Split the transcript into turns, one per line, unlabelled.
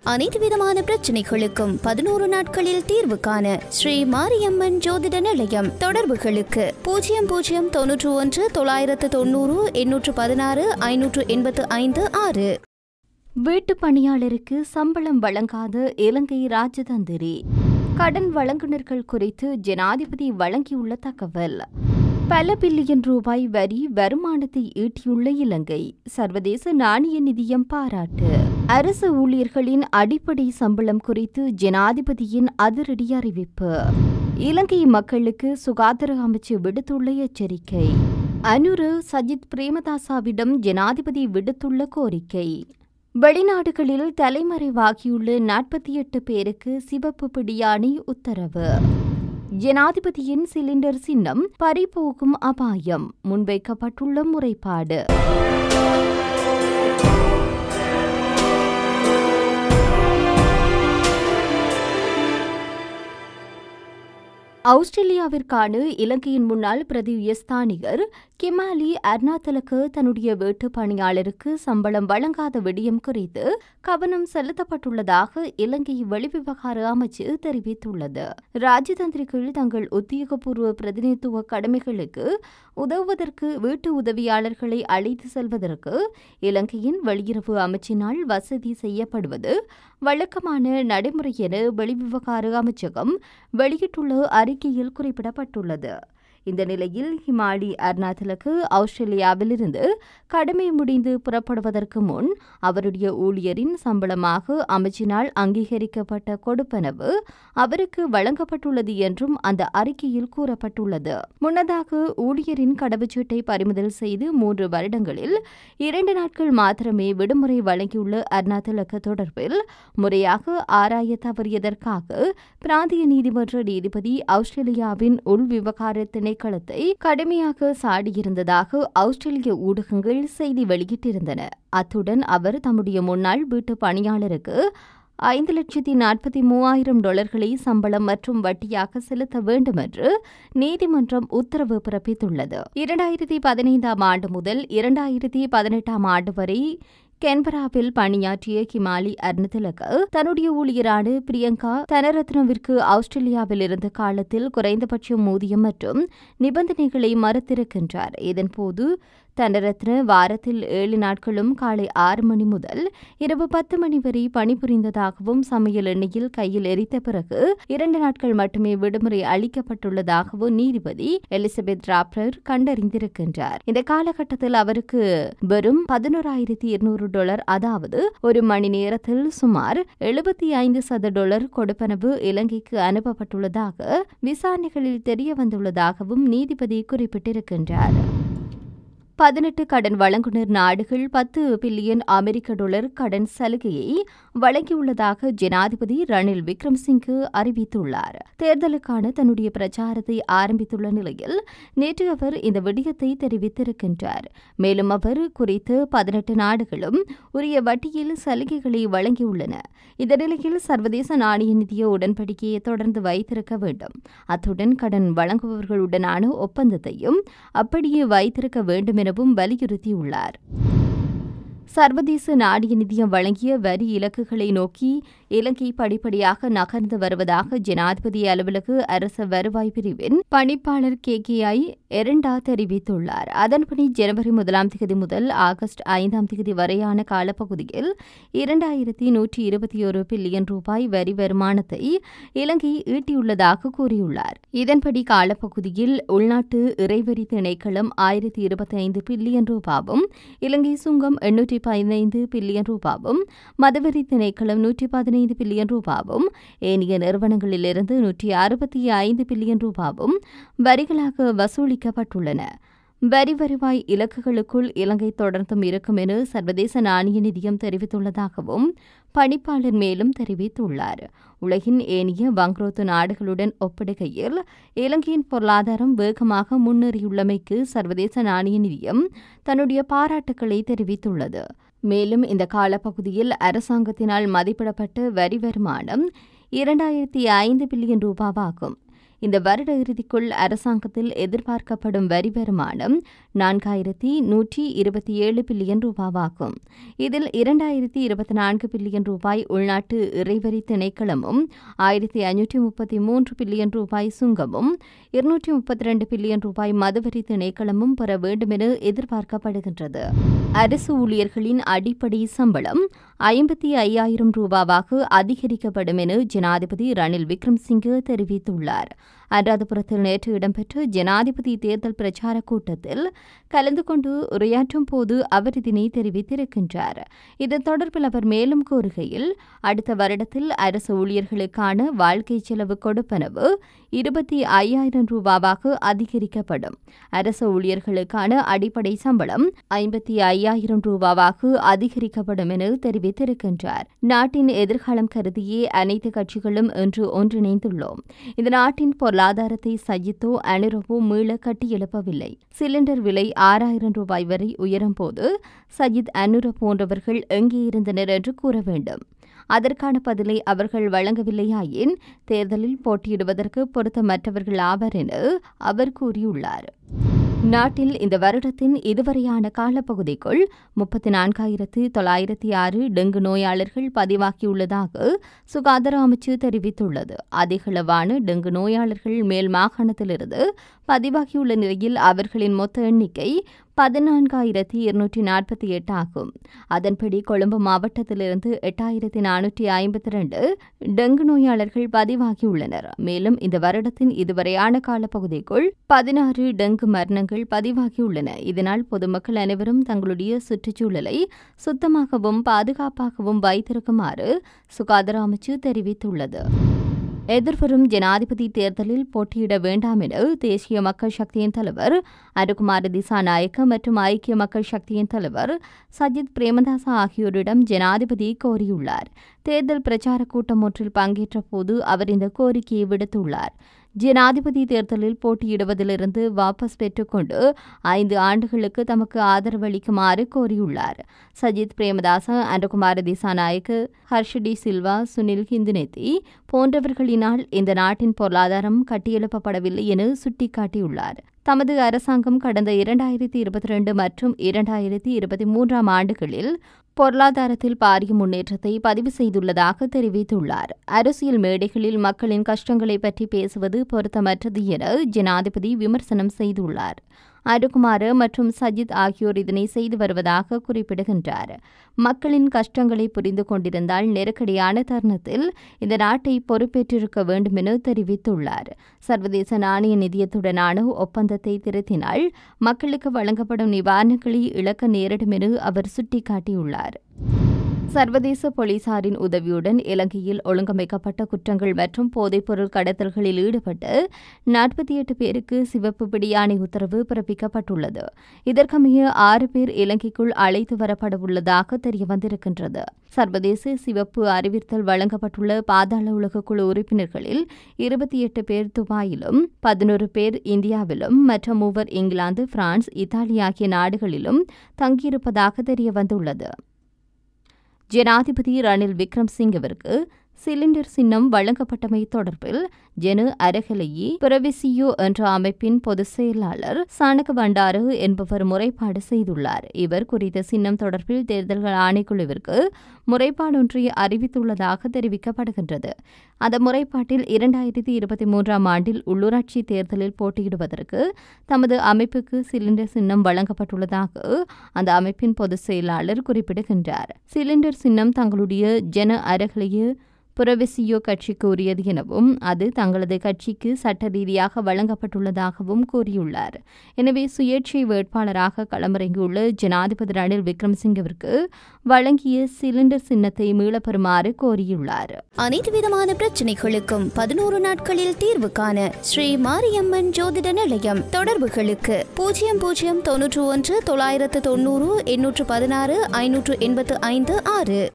அனைத்து விதமான பிரச்சனைகளுக்கும் 11 நாட்களில் தீர்வு காண ஸ்ரீ மாரியம்மன் ஜோதிட நிலையம். தொடர்புகளுக்கு 0091 990 816 585 6.
வீட்டு பணியாளருக்கு சம்பளம் வழங்காத இலங்கை ராஜதந்திரி. கடன் வழங்குனர்கள் குறித்து ஜனாதிபதி வழங்கியுள்ள தகவல். பல பில்லியன் ரூபாய் வரி வருமானத்தை ஈட்டியுள்ள இலங்கை. சர்வதேச நாணய நிதியம் பாராட்டு. அரசு ஊழியர்களின் அடிப்படை சம்பளம் குறித்து ஜனாதிபதியின் அதிரடி அறிவிப்பு. இலங்கை மக்களுக்கு சுகாதார அமைச்சு விடுத்துள்ள எச்சரிக்கை. அனுர சஜித் பிரேமதாசாவிடம் ஜனாதிபதி விடுத்துள்ள கோரிக்கை. வெளிநாடுகளில் தலைமறைவாகியுள்ள 48 பேருக்கு சிவப்பு பிடியாணை உத்தரவு. ஜனாதிபதியின் சிலிண்டர் சின்னம் பறிபோகும் அபாயம், முன்வைக்கப்பட்டுள்ள முறைப்பாடு. ஆஸ்திரேலியாவிற்கான இலங்கையின் முன்னாள் பிரதி உயர்ஸ்தானிகர் கிமாலி அர்னாதலுக்கு தன்னுடைய வீட்டு பணியாளருக்கு சம்பளம் வழங்காத விடயம் குறித்து கவனம் செலுத்தப்பட்டுள்ளதாக இலங்கை வெளிவிவகார அமைச்சு தெரிவித்துள்ளது. ராஜதந்திரிகள் தங்கள் உத்தியோகபூர்வ பிரதிநிதித்துவ கடமைகளுக்கு உதவுவதற்கு வீட்டு உதவியாளர்களை அழைத்து செல்வதற்கு இலங்கையின் வெளியுறவு அமைச்சினால் வசதி செய்யப்படுவது வழக்கமான நடைமுறை என வெளிவிவகார அமைச்சகம் வெளியிட்டுள்ள அறிக்கையில் குறிப்பிடப்பட்டுள்ளது. இந்த நிலையில் ஹிமாலி அர்னாதலுக்கு ஆஸ்திரேலியாவிலிருந்து கடமை முடிந்து புறப்படுவதற்கு முன் அவருடைய ஊழியரின் சம்பளமாக அமைச்சினால் அங்கீகரிக்கப்பட்ட கொடுப்பனவு அவருக்கு வழங்கப்பட்டுள்ளது என்றும் அந்த அறிக்கையில் கூறப்பட்டுள்ளது. முன்னதாக ஊழியரின் கடவுச்சீட்டை பறிமுதல் செய்து 3 வருடங்களில் 2 நாட்கள் மாத்திரமே விடுமுறை வழங்கியுள்ள அர்னாதலுக்கு தொடர்பில் முறையாக ஆராய தவறியதற்காக பிராந்திய நீதிமன்ற நீதிபதி ஆஸ்திரேலியாவின் உள் விவகார திணைக்களத்தை கடுமையாக சாடியிருந்ததாக ஆஸ்திரேலிய ஊடகங்கள் செய்தி வெளியிட்டிருந்தன. அத்துடன் அவர் தம்முடைய முன்னாள் வீட்டு பணியாளருக்கு $5,43,000 சம்பளம் மற்றும் வட்டியாக செலுத்த வேண்டும் என்று நீதிமன்றம் உத்தரவு பிறப்பித்துள்ளது. 2015 ஆண்டு முதல் 2018 ஆண்டு வரை கேன்பராவில் பணியாற்றிய கிமாலி அர்னாதலுக்கு தன்னுடைய ஊழியரான பிரியங்கா தனரத்னவிற்கு ஆஸ்திரேலியாவில் இருந்த காலத்தில் குறைந்தபட்ச ஊதியம் மற்றும் நிபந்தனைகளை மறுத்திருக்கின்றார். இதன்போது தனரத்ன வாரத்தில் 7 நாட்களும் காலை 6 மணி முதல் இரவு 10 மணி வரை பணிபுரிந்ததாகவும் சமையல் எண்ணெயில் கையில் எரித்த பிறகு 2 நாட்கள் மட்டுமே விடுமுறை அளிக்கப்பட்டுள்ளதாகவும் நீதிபதி எலிசபெத் ராப்ரர் கண்டறிந்திருக்கின்றார். இந்த காலகட்டத்தில் அவருக்கு வெறும் $11,200, அதாவது ஒரு மணி நேரத்தில் சுமார் $75,000 கொடுப்பனவு இலங்கைக்கு அனுப்பப்பட்டுள்ளதாக விசாரணைகளில் தெரியவந்துள்ளதாகவும் நீதிபதி குறிப்பிட்டிருக்கின்றார். 18 கடன் வழங்குனர் நாடுகள் $10 பில்லியன் கடன் சலுகையை வழங்கியுள்ளதாக ஜனாதிபதி ரணில் விக்ரமசிங்கே அறிவித்துள்ளார். தேர்தலுக்கான தன்னுடைய பிரச்சாரத்தை ஆரம்பித்துள்ள நிலையில் நேற்று அவர் இந்த விடயத்தை தெரிவித்திருக்கின்றார். மேலும் அவர் குறித்து 18 நாடுகளும் உரிய வட்டியில் சலுகைகளை வழங்கியுள்ளன. இந்த நிலையில் சர்வதேச நாணய நிதிய உடன்படிக்கையை தொடர்ந்து வைத்திருக்க வேண்டும். அத்துடன் கடன் வழங்குபவர்களுடனான ஒப்பந்தத்தையும் அப்படியே வைத்திருக்க வேண்டும் எனவும் வலியுறுத்தியுள்ளார். சர்வதேச நாணய நிதியம் வழங்கிய வரி இலக்குகளை நோக்கி இலங்கை படிப்படியாக நகர்ந்து வருவதாக ஜனாதிபதி அலுவலக அரச வருவாய் பிரிவின் பணிப்பாளர் KKI எரண்டா தெரிவித்துள்ளார். அதன்படி ஜனவரி 1 முதல் ஆகஸ்ட் 5 வரையான காலப்பகுதியில் 2,121 பில்லியன் ரூபாய் வரி வருமானத்தை இலங்கை ஈட்டியுள்ளதாக கூறியுள்ளார். இதன்படி காலப்பகுதியில் உள்நாட்டு இறைவரி திணைக்களம் 1,025 பில்லியன் ரூபாவும், இலங்கை சுங்கம் 815 பில்லியன் ரூபாவும், மதவெறி திணைக்களம் 115 பில்லியன் ரூபாவும், ஏனைய நிறுவனங்களிலிருந்து 165 பில்லியன் ரூபாவும் வரிகளாக வசூலிக்கப்பட்டுள்ளன. வரி வருவாய் இலக்குகளுக்குள் இலங்கை தொடர்ந்தும் இருக்கும் என சர்வதேச நாணய நிதியம் தெரிவித்துள்ளதாகவும் பணிப்பாளர் மேலும் தெரிவித்துள்ளார். உலகின் ஏனைய வங்குரோத்து நாடுகளுடன் ஒப்பிடுகையில் இலங்கையின் பொருளாதாரம் வேகமாக முன்னேறியுள்ளமைக்கு சர்வதேச நாணய நிதியம் தன்னுடைய பாராட்டுக்களை தெரிவித்துள்ளது. மேலும் இந்த காலப்பகுதியில் அரசாங்கத்தினால் மதிப்பிடப்பட்ட வரி வருமானம் 2,005 பில்லியன் ரூபாவாகும். இந்த வருட இறுதிக்குள் அரசாங்கத்தில் எதிர்பார்க்கப்படும் வரி வருமானம் 4127 பில்லியன் ரூபாவாகும். இதில் 2024 பில்லியன் ரூபாய் உள்நாட்டு இறைவரி திணைக்களமும் 1533 பில்லியன் ரூபாய் சுங்கமும் 232 பில்லியன் ரூபாய் மதுவரி திணைக்களமும் பெற வேண்டும் என எதிர்பார்க்கப்படுகின்றது. அரசு ஊழியர்களின் அடிப்படை சம்பளம் 55,000 ரூபாவாக அதிகரிக்கப்படும் என ஜனாதிபதி ரணில் விக்ரமசிங்கே தெரிவித்துள்ளார். அனுராதபுரத்தில் நேற்று இடம்பெற்ற ஜனாதிபதி தேர்தல் பிரச்சார கூட்டத்தில் கலந்து கொண்டு உரையாற்றும் போது அவர் இதனை தெரிவித்திருக்கின்றார். இது தொடர்பில் அவர் மேலும் கூறுகையில், அடுத்த வருடத்தில் அரசு ஊழியர்களுக்கான வாழ்க்கை செலவு கொடுப்பனவு 25,000 ரூபாவாக அதிகரிக்கப்படும். அரசு ஊழியர்களுக்கான அடிப்படை சம்பளம் 55,000 ரூபாவாக அதிகரிக்கப்படும் என தெரிவித்திருக்கின்றார். நாட்டின் எதிர்காலம் கருதியே அனைத்து கட்சிகளும் இன்று ஒன்றிணைந்துள்ளோம். இந்த நாட்டின் பொருளாதாரத்தை சஜித்தோ அனுரவோ மீள கட்டியெழுப்பவில்லை. சிலிண்டர் விலை 6,000 ரூபாய் வரை உயரும் போது சஜித் அனுர போன்றவர்கள் எங்கே இருந்தனர் என்று கூற வேண்டும். அதற்கான பதிலை அவர்கள் வழங்கவில்லையாயின் தேர்தலில் போட்டியிடுவதற்கு பொருத்தமற்றவர்கள் ஆவர் என அவர் கூறியுள்ளார். நாட்டில் இந்த வருடத்தின் இதுவரையான காலப்பகுதிக்குள் 34,906 டெங்கு நோயாளர்கள் பதிவாகியுள்ளதாக சுகாதார அமைச்சு தெரிவித்துள்ளது. அதிகளவான டெங்கு நோயாளர்கள் மேல் மாகாணத்திலிருந்து பதிவாகியுள்ள நிலையில் அவர்களின் மொத்த எண்ணிக்கை 14,248 ஆகும். அதன்படி கொழும்பு மாவட்டத்திலிருந்து 8,452 டெங்கு நோயாளர்கள் பதிவாகியுள்ளனர். மேலும் இந்த வருடத்தின் இதுவரையான காலப்பகுதிக்குள் 16 டெங்கு மரணங்கள் பதிவாகியுள்ளன. இதனால் பொதுமக்கள் அனைவரும் தங்களுடைய சுற்றுச்சூழலை சுத்தமாகவும் பாதுகாப்பாகவும் வைத்திருக்குமாறு சுகாதார அமைச்சு தெரிவித்துள்ளது. எதிர்வரும் ஜனாதிபதி தேர்தலில் போட்டியிட வேண்டாம் என தேசிய மக்கள் சக்தியின் தலைவர் அனுகுமார திசாநாயக்க மற்றும் ஐக்கிய மக்கள் சக்தியின் தலைவர் சஜித் பிரேமதாச ஆகியோரிடம் ஜனாதிபதி கோரியுள்ளார். தேர்தல் பிரச்சார கூட்டம் ஒன்றில் பங்கேற்ற போது அவர் இந்த கோரிக்கையை விடுத்துள்ளார். ஜனாதிபதி தேர்தலில் போட்டியிடுவதிலிருந்து வாபஸ் பெற்றுக்கொண்டு 5 ஆண்டுகளுக்கு தமக்கு ஆதரவளிக்குமாறு கோரியுள்ளார். சஜித் பிரேமதாச, அனுகுமார திசாநாயக்க, ஹர்ஷடி சில்வா, சுனில் ஹிந்துநெத்தி போன்றவர்களினால் இந்த நாட்டின் பொருளாதாரம் கட்டியெழுப்பப்படவில்லை என சுட்டிக்காட்டியுள்ளார். தமது அரசாங்கம் கடந்த 2022 மற்றும் 2023 ஆண்டுகளில் பொருளாதாரத்தில் பாரிய முன்னேற்றத்தை பதிவு செய்துள்ளதாக தெரிவித்துள்ளார். அரசியல் மேடைகளில் மக்களின் கஷ்டங்களை பற்றி பேசுவது பொருத்தமற்றது என ஜனாதிபதி விமர்சனம் செய்துள்ளார். அனுகுமார மற்றும் சஜித் ஆகியோர் இதனை செய்து வருவதாக குறிப்பிடுகின்றார். மக்களின் கஷ்டங்களை புரிந்து கொண்டிருந்தால் நெருக்கடியான தருணத்தில் இந்த நாட்டை பொறுப்பேற்றிருக்க வேண்டும் என தெரிவித்துள்ளார். சர்வதேச நாணய நிதியத்துடனான ஒப்பந்தத்தை திருத்தினால் மக்களுக்கு வழங்கப்படும் நிவாரணங்களை இழக்க நேரிடும் என அவர் சுட்டிக்காட்டியுள்ளார். சர்வதேச போலீசாரின் உதவியுடன் இலங்கையில் ஒழுங்கமைக்கப்பட்ட குற்றங்கள் மற்றும் போதைப்பொருள் கடத்தல்களில் ஈடுபட்டு 48 பேருக்கு சிவப்பு பிடியாணை உத்தரவு பிறப்பிக்கப்பட்டுள்ளது. இதற்கமைய 6 பேர் இலங்கைக்குள் அழைத்து வரப்படவுள்ளதாக தெரியவந்திருக்கின்றது. சர்வதேச சிவப்பு அறிவித்தல் வழங்கப்பட்டுள்ள பாதாள உலக குழு உறுப்பினர்களில் 28 பேர் துபாயிலும் 11 பேர் இந்தியாவிலும் மற்ற 3 இங்கிலாந்து, பிரான்ஸ், இத்தாலி ஆகிய நாடுகளிலும் தங்கியிருப்பதாக தெரியவந்துள்ளது. ஜனாதிபதி ரணில் விக்ரமசிங்கவிற்கு சிலிண்டர் சின்னம் வழங்கப்பட்டமை தொடர்பில் ஜெனு அரகலையி புரவிசியோ என்ற அமைப்பின் பொதுச் செயலாளர் சானக பண்டாரு என்பவர் முறைப்பாடு செய்துள்ளார். இவர் குறித்த சின்னம் தொடர்பில் தேர்தல்கள் ஆணைக்குழுவிற்கு முறைப்பாடொன்றை அறிவித்துள்ளதாக தெரிவிக்கப்படுகின்றது. அந்த முறைப்பாட்டில் 2023 ஆண்டில் உள்ளூராட்சி தேர்தலில் போட்டியிடுவதற்கு தமது அமைப்புக்கு சிலிண்டர் சின்னம் வழங்கப்பட்டுள்ளதாக அந்த அமைப்பின் பொதுச் செயலாளர் குறிப்பிடுகின்றார். சிலிண்டர் சின்னம் தங்களுடைய ஜென அரகலையி புரவிசியோ கட்சிக்கு உரியது எனவும் அது தங்களது கட்சிக்கு சட்ட ரீதியாக வழங்கப்பட்டுள்ளதாகவும் கூறியுள்ளார். எனவே சுயேட்சை வேட்பாளராக களமிறங்கியுள்ள ஜனாதிபதி ரணில் விக்ரமசிங்கவிற்கு வழங்கிய சிலிண்டர் சின்னத்தை மீளப்பெறுமாறு கோரியுள்ளார்.
அனைத்து விதமான பிரச்சனைகளுக்கும் 11 நாட்களில் தீர்வு காண ஸ்ரீ மாரியம்மன் ஜோதிட நிலையம். தொடர்புகளுக்கு 0091 990 816 585 6.